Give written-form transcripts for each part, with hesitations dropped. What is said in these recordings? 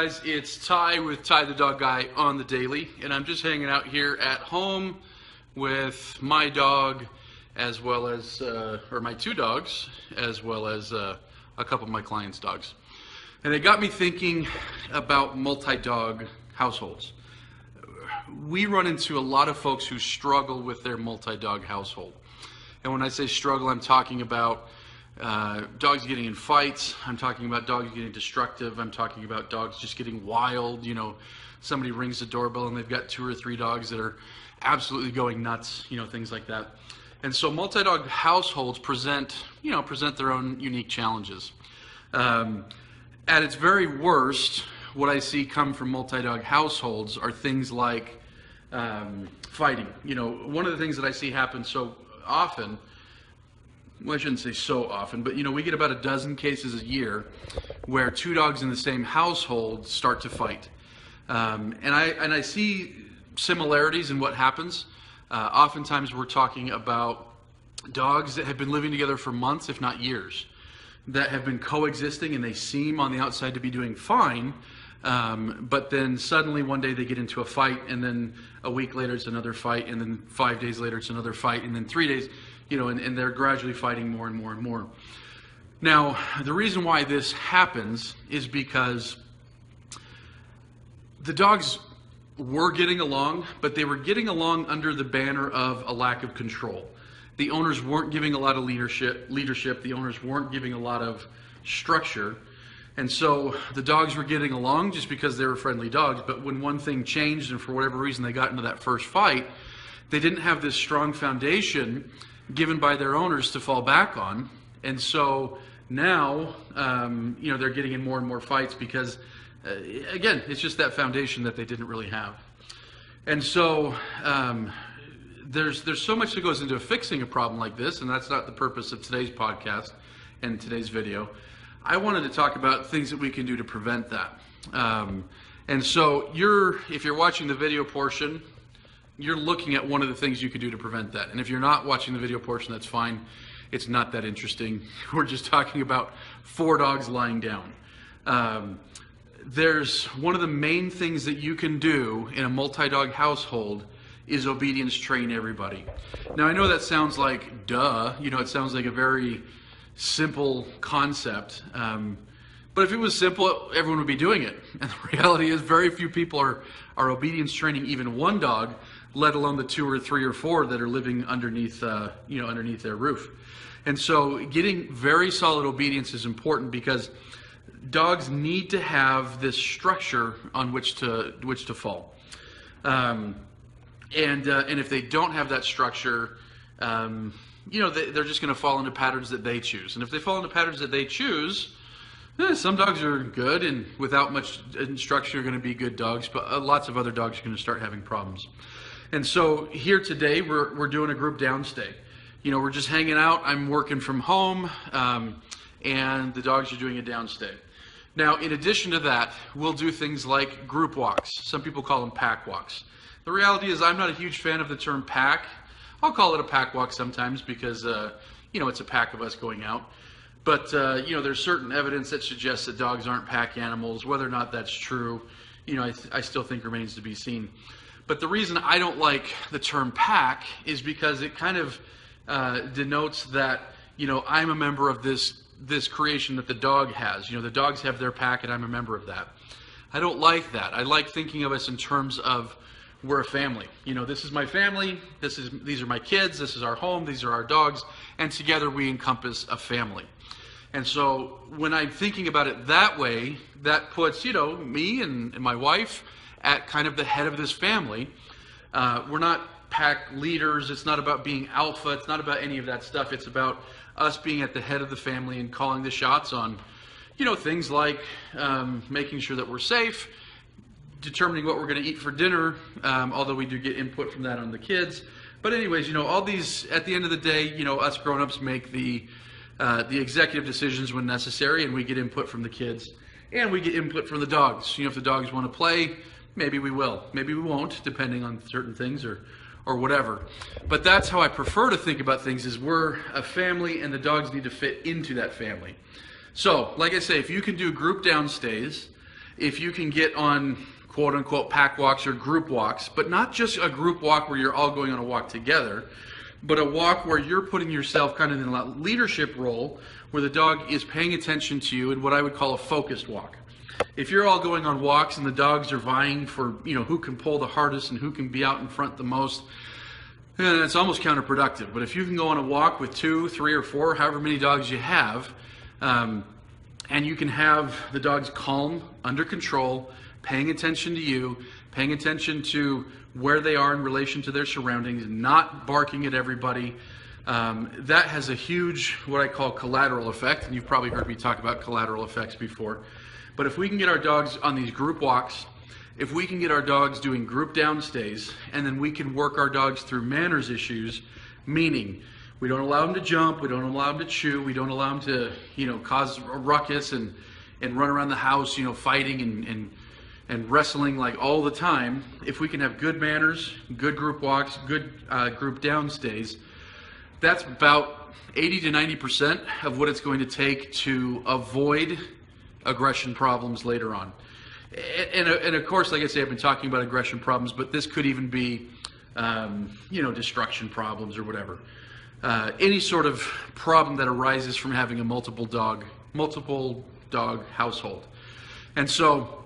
guys, it's Ty with Ty the Dog Guy on the Daily, and I'm just hanging out here at home with my dog, as well as, or my two dogs, as well as a couple of my clients' dogs. And it got me thinking about multi-dog households. We run into a lot of folks who struggle with their multi-dog household. And when I say struggle, I'm talking about dogs getting in fights. I'm talking about dogs getting destructive. I'm talking about dogs just getting wild. You know, somebody rings the doorbell and they've got 2 or 3 dogs that are absolutely going nuts, you know, things like that. And so multi-dog households present their own unique challenges. At its very worst, what I see come from multi-dog households are things like fighting. You know, one of the things that I see happen so often, well, I shouldn't say so often, but you know, we get about a dozen cases a year where 2 dogs in the same household start to fight. And I see similarities in what happens. Oftentimes we're talking about dogs that have been living together for months, if not years, that have been coexisting, and they seem on the outside to be doing fine, but then suddenly one day they get into a fight, and then a week later it's another fight, and then 5 days later it's another fight, and then 3 days, you know, and they're gradually fighting more and more and more. Now, the reason why this happens is because the dogs were getting along, but they were getting along under the banner of a lack of control. The owners weren't giving a lot of leadership. The owners weren't giving a lot of structure. And so the dogs were getting along just because they were friendly dogs, but when one thing changed and for whatever reason they got into that first fight, they didn't have this strong foundation given by their owners to fall back on. And so now, you know, they're getting in more and more fights because, again, it's just that foundation that they didn't really have. And so there's so much that goes into fixing a problem like this, and that's not the purpose of today's podcast and today's video. I wanted to talk about things that we can do to prevent that. And so if you're watching the video portion, you're looking at one of the things you could do to prevent that. And if you're not watching the video portion, that's fine. It's not that interesting. We're just talking about 4 dogs lying down. There's one of the main things that you can do in a multi-dog household is obedience train everybody. Now, I know that sounds like duh, you know, it sounds like a very simple concept, but if it was simple, everyone would be doing it. And the reality is very few people are obedience training even 1 dog, let alone the 2 or 3 or 4 that are living underneath, underneath their roof. And so getting very solid obedience is important because dogs need to have this structure on which to fall. And if they don't have that structure, you know, they're just going to fall into patterns that they choose. And if they fall into patterns that they choose, some dogs are good, and without much structure are going to be good dogs, but lots of other dogs are going to start having problems. And so here today, we're doing a group downstay. You know, we're just hanging out. I'm working from home, and the dogs are doing a downstay. Now, in addition to that, we'll do things like group walks. Some people call them pack walks. The reality is I'm not a huge fan of the term pack. I'll call it a pack walk sometimes because, you know, it's a pack of us going out. But, you know, there's certain evidence that suggests that dogs aren't pack animals. Whether or not that's true, you know, I still think remains to be seen. But the reason I don't like the term pack is because it kind of denotes that, you know, I'm a member of this creation that the dog has. You know, the dogs have their pack and I'm a member of that. I don't like that. I like thinking of us in terms of we're a family. You know, this is my family, these are my kids, this is our home, these are our dogs, and together we encompass a family. And so when I'm thinking about it that way, that puts, you know, me and my wife at kind of the head of this family. We're not pack leaders, it's not about being alpha, it's not about any of that stuff. It's about us being at the head of the family and calling the shots on, you know, things like making sure that we're safe, determining what we're going to eat for dinner, although we do get input from that on the kids. But anyways, you know, all these, at the end of the day, you know, us grown-ups make the executive decisions when necessary, and we get input from the kids, and we get input from the dogs. You know, if the dogs want to play, maybe we will. Maybe we won't, depending on certain things or whatever. But that's how I prefer to think about things, is we're a family, and the dogs need to fit into that family. So, like I say, if you can do group downstays, if you can get on quote unquote pack walks or group walks, but not just a group walk where you're all going on a walk together, but a walk where you're putting yourself kind of in a leadership role where the dog is paying attention to you in what I would call a focused walk. If you're all going on walks and the dogs are vying for, who can pull the hardest and who can be out in front the most, it's almost counterproductive. But if you can go on a walk with 2, 3, or 4, however many dogs you have, and you can have the dogs calm, under control, paying attention to you, paying attention to where they are in relation to their surroundings, not barking at everybody, that has a huge, what I call collateral effect. And you've probably heard me talk about collateral effects before. But if we can get our dogs on these group walks, if we can get our dogs doing group downstays, and then we can work our dogs through manners issues, meaning we don't allow them to jump, we don't allow them to chew, we don't allow them to, cause a ruckus and run around the house, fighting and wrestling like all the time. If we can have good manners, good group walks, good group downstays, that's about 80 to 90% of what it's going to take to avoid aggression problems later on. And of course, like I say, I've been talking about aggression problems, but this could even be, destruction problems or whatever. Any sort of problem that arises from having a multiple dog household. And so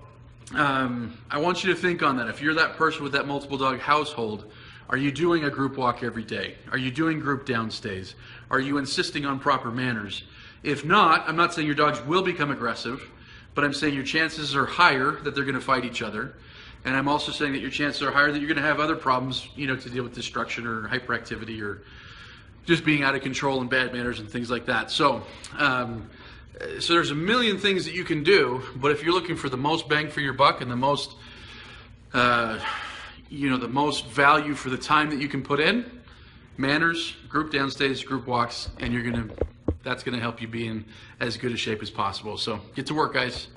I want you to think on that. If you're that person with that multiple dog household, are you doing a group walk every day? Are you doing group downstays? Are you insisting on proper manners? If not, I'm not saying your dogs will become aggressive, but I'm saying your chances are higher that they're going to fight each other. And I'm also saying that your chances are higher that you're going to have other problems, to deal with destruction or hyperactivity or just being out of control and bad manners and things like that. So there's a million things that you can do, but if you're looking for the most bang for your buck and the most, the most value for the time that you can put in, manners, group downstays, group walks, and that's going to help you be in as good a shape as possible. So get to work, guys.